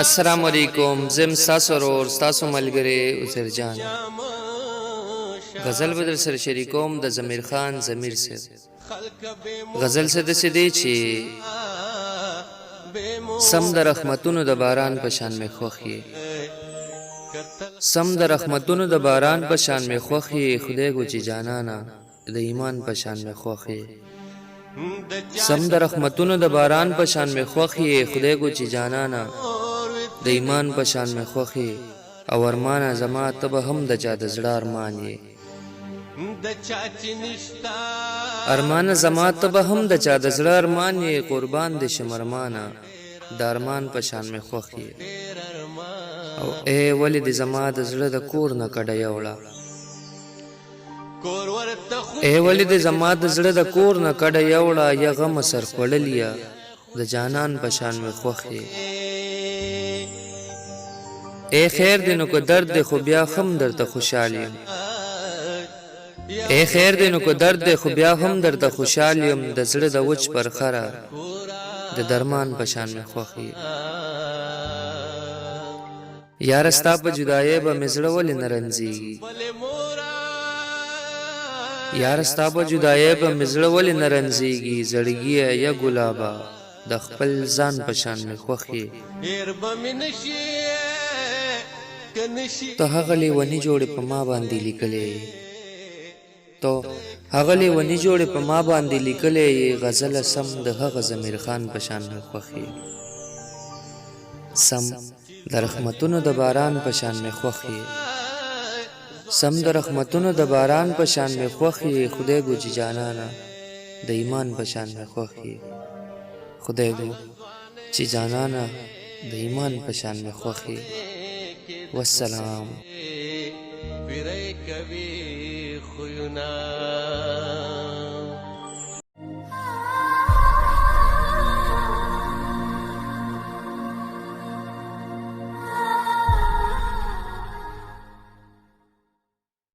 السلام علیکم. زم ستاسو ورور ستاسو ملګری عزیر جان. غزل بدل سره شریکوم د ضمیر خان ضمیر صاحب. غزل څه داسې دی چې سم د رحمتونو د باران په شان مې خوښ یې، سم د رحمتونو د باران په شان مې خوښ یې، خدای گو چې جانانا د ایمان په شان مې خوښ یې. سم د رحمتونو د باران په شان مې خوښ یې، خدای گو چې جانانا د ایمان په شان مې خوښ یې. او ارمانه زما ته به هم د چا د زړه ارمان یې، ارمانه زما ته به هم د چا د زړه ارمان یې. قربان دې شم ارمانه د ارمان په شان مې خوښ یې. او ای ولې دې زما د زړه د کور نه کډه یوړه، ای ولې دې زما د زړه د کور نه کډه یوړه. یا غم سر خوړلیا د جانان په شان مې خوښ یې. ای خیر دې نو که درد دې خو بیا هم درته خوشحال یم، ای خیر دې نو که درد دې خو بیا هم درته خوشحال یم. د زړه د وچ پر خره د درمان په شان مې خوښ یې. یاره ستا په جدایۍ به مې زړه ولې نه رنځېږي، یاره ستا په جدایۍ به مې زړه ولې نه رنځېږي. زړګیه یا ګلابه د خپل ځان په شان مې خوښ یې. ته هغه لیونی جوړې په ما باندې لیکلې، تو هغه لیونی جوړې په ما باندې لیکلې. غزل سم د هغه ضمیر خان په شان مې خوښ یې، سم د رحمتونو د باران په شان مې خوښ یې، سم د رحمتونو د باران په شان مې خوښ یې. خدای گو چې جانانا د ایمان په شان مې خوښ یې، خدای گو چې جانانا د ایمان په شان مې خوښ یې. والسلام. پیری کوي خوینا